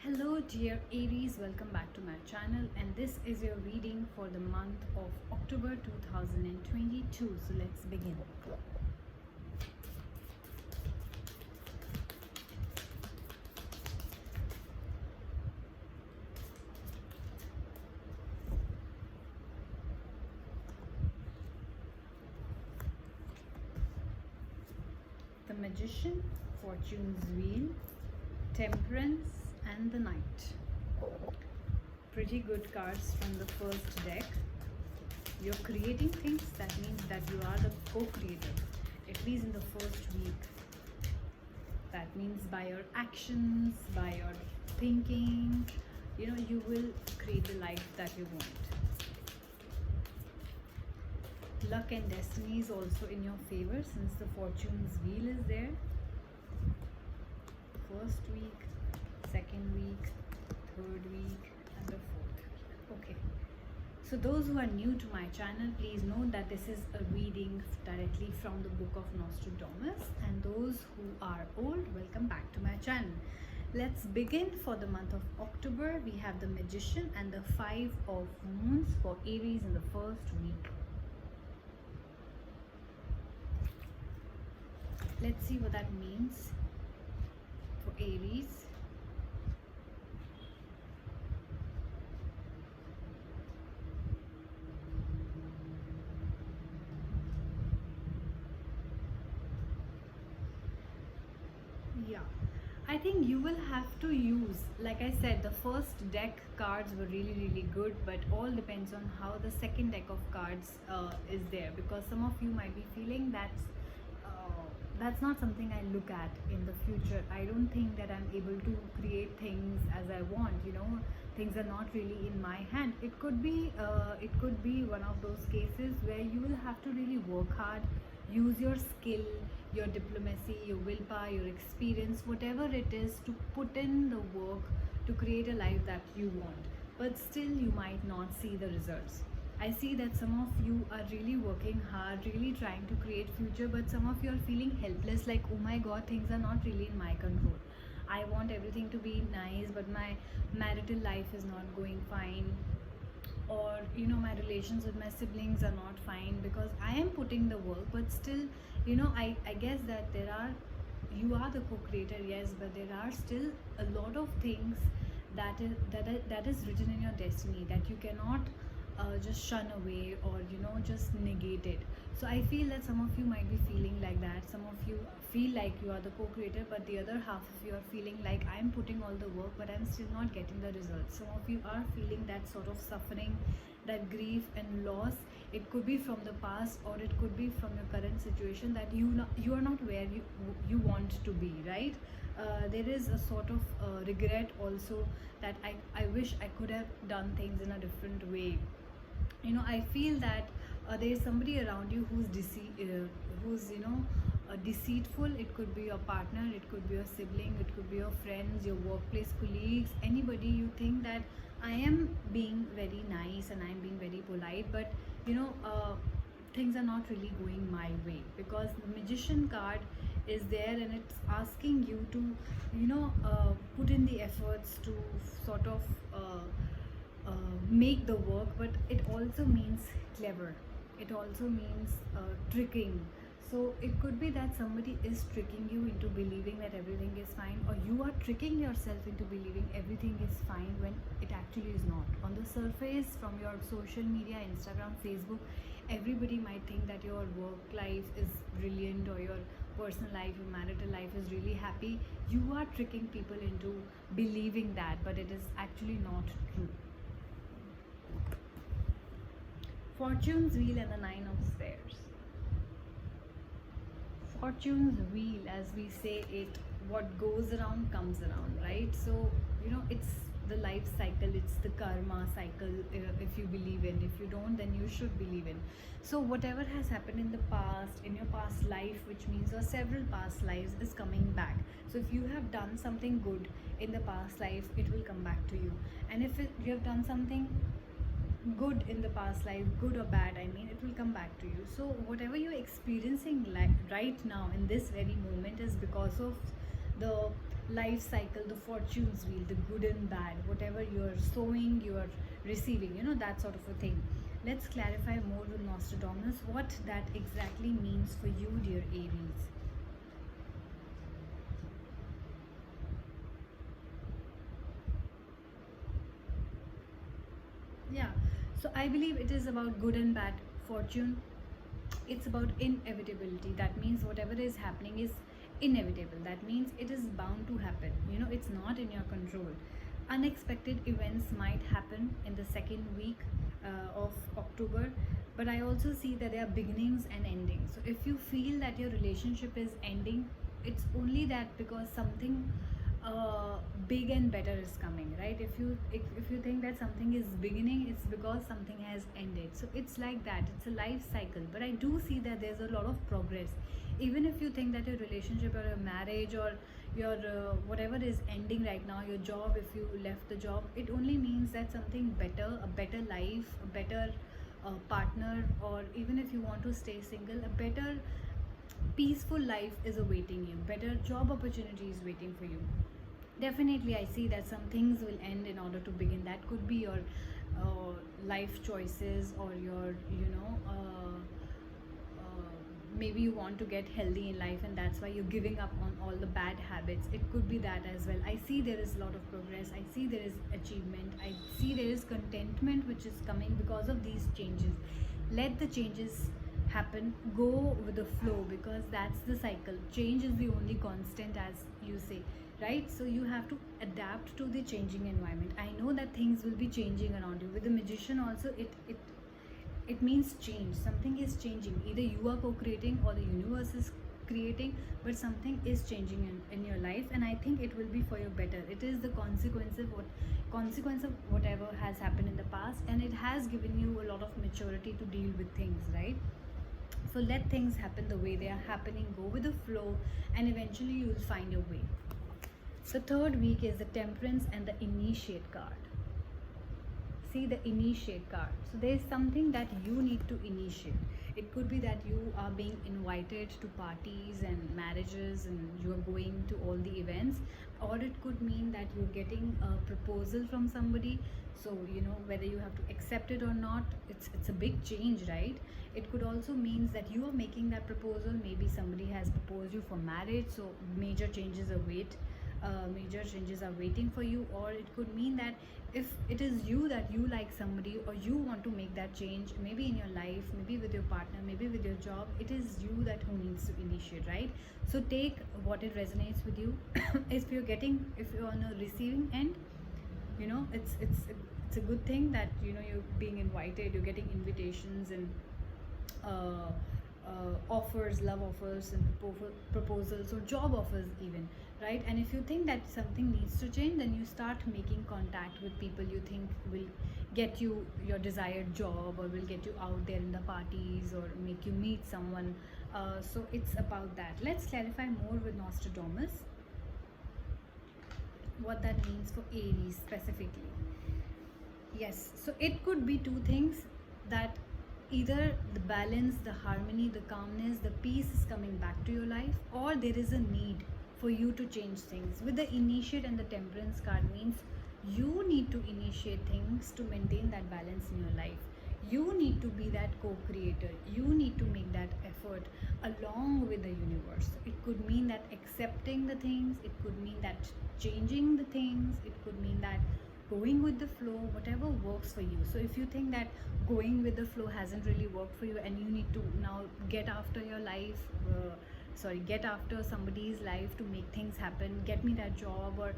Hello dear Aries, welcome back to my channel, and this is your reading for the month of October 2022. So let's begin. The Magician, Fortune's Wheel, Temperance, and the Knight. Pretty good cards from the first deck. You're creating things, that means that you are the co-creator, at least in the first week. That means by your actions, by your thinking, you will create the life that you want. Luck and destiny is also in your favor since the Fortune's Wheel is there. First week, second week, third week, and the fourth week. Okay. So those who are new to my channel, please note that this is a reading directly from the book of Nostradamus, and those who are old, welcome back to my channel. Let's begin. For the month of October, we have the Magician and the Five of Moons for Aries in the first week. Let's see what that means for Aries. Yeah, I think you will have to use, like I said, the first deck cards were really good, but all depends on how the second deck of cards is there, because some of you might be feeling that's not something I look at in the future. I don't think that I'm able to create things as I want. Things are not really in my hand. It could be one of those cases where you will have to really work hard, use your skill, your diplomacy, your willpower, your experience, whatever it is, to put in the work to create a life that you want. But still you might not see the results. I see that some of you are really working hard, really trying to create future, but some of you are feeling helpless, like, oh my god, things are not really in my control. I want everything to be nice, but my marital life is not going fine, or my relations with my siblings are not fine, because I am putting the work, but still, I guess that you are the co-creator, yes, but there are still a lot of things that is written in your destiny that you cannot just shun away, or just negate it. So I feel that some of you might be feeling like that. Some of you feel like you are the co-creator, but the other half of you are feeling like, I'm putting all the work but I'm still not getting the results. Some of you are feeling that sort of suffering, that grief and loss. It could be from the past, or it could be from your current situation, that you are not where you want to be, right? There is a sort of regret also, that I wish I could have done things in a different way. I feel that there is somebody around you who's deceitful. It could be your partner, it could be your sibling, it could be your friends, your workplace colleagues, anybody. You think that I am being very nice and I'm being very polite, but things are not really going my way, because the Magician card is there, and it's asking you to put in the efforts to sort of make the work. But it also means clever, it also means tricking. So it could be that somebody is tricking you into believing that everything is fine, or you are tricking yourself into believing everything is fine when it actually is not. On the surface, from your social media, Instagram, Facebook, everybody might think that your work life is brilliant, or your personal life, your marital life is really happy. You are tricking people into believing that, but it is actually not true. Fortune's Wheel and the Nine of Stairs. Fortune's wheel, as we say it, what goes around comes around, right? So it's the life cycle, it's the karma cycle. If you believe in, if you don't, then you should believe in. So whatever has happened in the past, in your past life, which means your several past lives, is coming back. So if you have done something good in the past life, it will come back to you. And if you have done something good in the past life, good or bad, I mean, it will come back to you. So whatever you're experiencing right now in this very moment is because of the life cycle, the fortune's wheel, the good and bad, whatever you're sowing, you're receiving, that sort of a thing. Let's clarify more with Nostradamus what that exactly means for you, dear Aries. Yeah, so I believe it is about good and bad fortune. It's about inevitability. That means whatever is happening is inevitable. That means it is bound to happen. It's not in your control. Unexpected events might happen in the second week of October, but I also see that there are beginnings and endings. So if you feel that your relationship is ending, it's only that because something big and better is coming, right? If you think that something is beginning, it's because something has ended. So it's like that, it's a life cycle. But I do see that there's a lot of progress. Even if you think that your relationship or your marriage or your whatever is ending right now, your job, if you left the job, it only means that something better, a better life, a better partner, or even if you want to stay single, a better peaceful life is awaiting you, better job opportunities waiting for you. Definitely, I see that some things will end in order to begin. That could be your life choices, or your, maybe you want to get healthy in life, and that's why you're giving up on all the bad habits. It could be that as well. I see there is a lot of progress. I see there is achievement. I see there is contentment which is coming because of these changes. Let the changes happen. Go with the flow, because that's the cycle. Change is the only constant, as you say, right? So you have to adapt to the changing environment. I know that things will be changing around you. With the magician also, it means change. Something is changing. Either you are co-creating or the universe is creating, but something is changing in your life, and I think it will be for your better. It is the consequence of whatever has happened in the past, and it has given you a lot of maturity to deal with things, right? So let things happen the way they are happening. Go with the flow, and eventually you will find your way. The third week is the Temperance and the Initiate card. See, the Initiate card. So there is something that you need to initiate. It could be that you are being invited to parties and marriages, and you are going to all the events, or it could mean that you're getting a proposal from somebody. So whether you have to accept it or not, it's a big change, right? It could also means that you are making that proposal. Maybe somebody has proposed you for marriage, so major changes are waiting for you. Or it could mean that if it is you, that you like somebody, or you want to make that change, maybe in your life, maybe with your partner, maybe with your job, it is you that who needs to initiate, right? So take what it resonates with you. If you're on a receiving end, it's a good thing that you're being invited, you're getting invitations and uh, offers, love offers, and proposals, or job offers even, right? And if you think that something needs to change, then you start making contact with people you think will get you your desired job, or will get you out there in the parties, or make you meet someone. So it's about that. Let's clarify more with Nostradamus what that means for Aries specifically. Yes, so it could be two things, that either the balance, the harmony, the calmness, the peace is coming back to your life, or there is a need for you to change things. With the Initiate and the Temperance card means you need to initiate things to maintain that balance in your life. You need to be that co-creator. You need to make that effort along with the universe. It could mean that accepting the things, it could mean that changing the things, it could mean that going with the flow, whatever works for you. So if you think that going with the flow hasn't really worked for you, and you need to now get after your life, get after somebody's life to make things happen, get me that job, or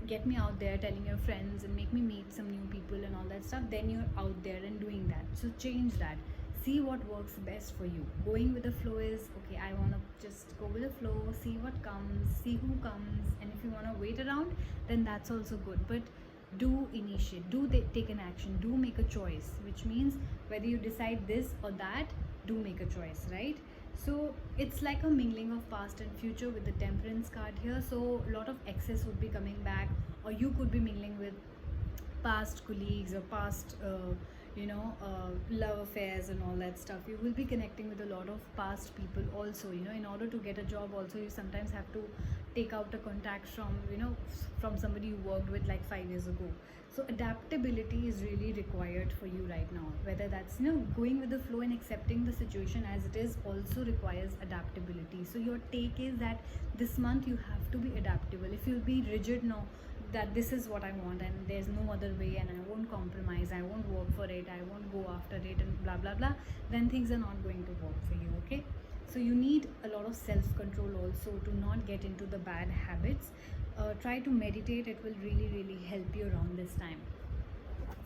get me out there telling your friends and make me meet some new people and all that stuff, then you're out there and doing that. So change that. See what works best for you. Going with the flow is okay, I want to just go with the flow, see what comes, see who comes, and if you want to wait around, then that's also good. But do initiate, take an action, do make a choice, which means whether you decide this or that, do make a choice, right? So it's like a mingling of past and future with the Temperance card here. So a lot of excess would be coming back, or you could be mingling with past colleagues, or past love affairs and all that stuff. You will be connecting with a lot of past people also. In order to get a job also, you sometimes have to take out a contact from, from somebody you worked with like 5 years ago. So adaptability is really required for you right now, whether that's, going with the flow and accepting the situation as it is also requires adaptability. So your take is that this month you have to be adaptable. If you'll be rigid, no, that this is what I want and there's no other way and I won't compromise, I won't work for it, I won't go after it and blah blah blah, then things are not going to work for you. Okay, so you need a lot of self-control also to not get into the bad habits. Try to meditate, it will really help you around this time.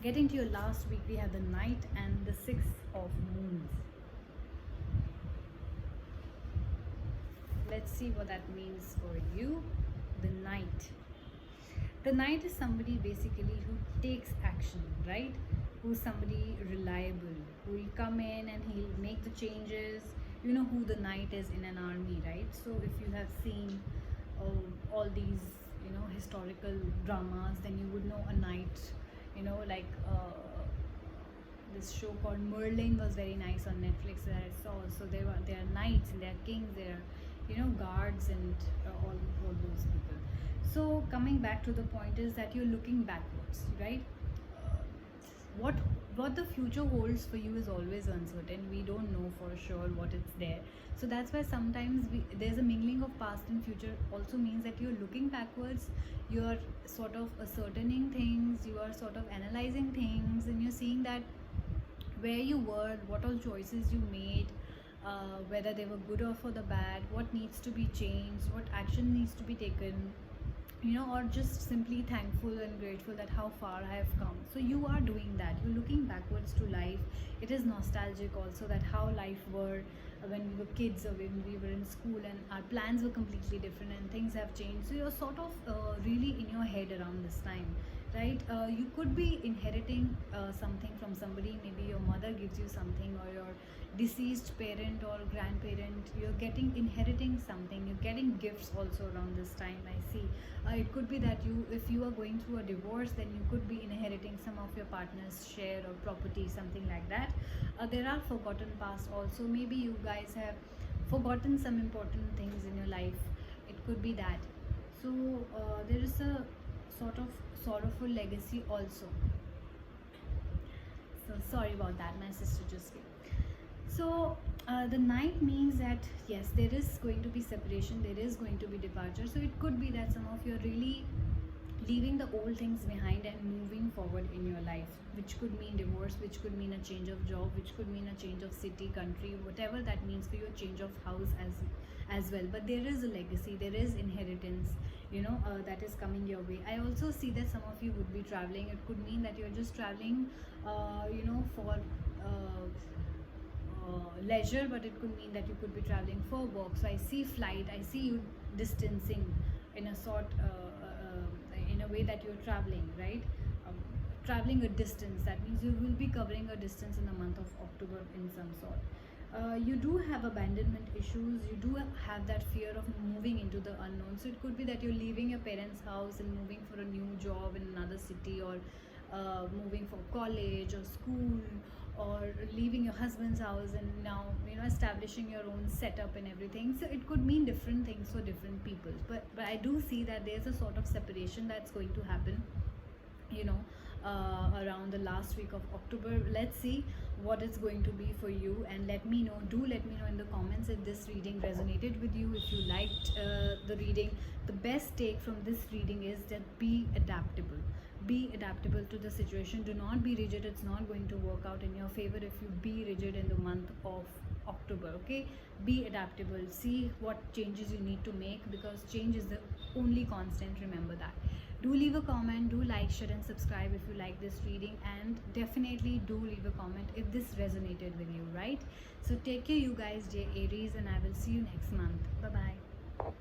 Getting to your last week, we have the Knight and the Six of Moons. Let's see what that means for you. The Knight. The Knight is somebody basically who takes action, right? Who's somebody reliable, who will come in and he'll make the changes. You know who the Knight is in an army, right? So if you have seen all these, historical dramas, then you would know a knight, like this show called Merlin was very nice on Netflix that I saw. So there are knights and there are kings, there are, guards and all those people. So coming back to the point is that you're looking backwards, right? What the future holds for you is always uncertain. We don't know for sure what it's there. So that's why sometimes there's a mingling of past and future. Also means that you're looking backwards, you're sort of ascertaining things, you are sort of analyzing things, and you're seeing that where you were, what all choices you made, whether they were good or for the bad, what needs to be changed, what action needs to be taken, or just simply thankful and grateful that how far I have come. So you are doing that. You're looking backwards to life. It is nostalgic also that how life were when we were kids or when we were in school and our plans were completely different and things have changed. So you're sort of really in your head around this time, right? You could be inheriting something from somebody. Maybe your mother gives you something, or your deceased parent or grandparent, you're inheriting something. You're getting gifts also around this time, I see. It could be that if you are going through a divorce, then you could be inheriting some of your partner's share or property, something like that. There are forgotten past also. Maybe you guys have forgotten some important things in your life. It could be that. So there is a sort of sorrowful legacy also. So sorry about that, my sister just came. So the Knight means that yes, there is going to be separation, there is going to be departure. So it could be that some of you are really leaving the old things behind and moving forward in your life, which could mean divorce, which could mean a change of job, which could mean a change of city, country, whatever that means for you, a change of house as well. But there is a legacy, there is inheritance, that is coming your way. I also see that some of you would be traveling. It could mean that you're just traveling for leisure, but it could mean that you could be traveling for work. So I see flight, I see you distancing in a sort in a way that you're traveling, right? Traveling a distance, that means you will be covering a distance in the month of October in some sort. You do have abandonment issues, you do have that fear of moving into the unknown. So it could be that you're leaving your parents' house and moving for a new job in another city, or moving for college or school, or leaving your husband's house and now establishing your own setup and everything. So it could mean different things for different people, but I do see that there's a sort of separation that's going to happen around the last week of October. Let's see what it's going to be for you, and let me know in the comments if this reading resonated with you, if you liked the reading. The best take from this reading is that be adaptable to the situation. Do not be rigid, it's not going to work out in your favor if you be rigid in the month of October. Okay, be adaptable, see what changes you need to make, because change is the only constant. Remember that. Do leave a comment, do like, share and subscribe if you like this reading, and definitely do leave a comment if this resonated with you, right? So take care you guys, dear Aries, and I will see you next month. Bye bye.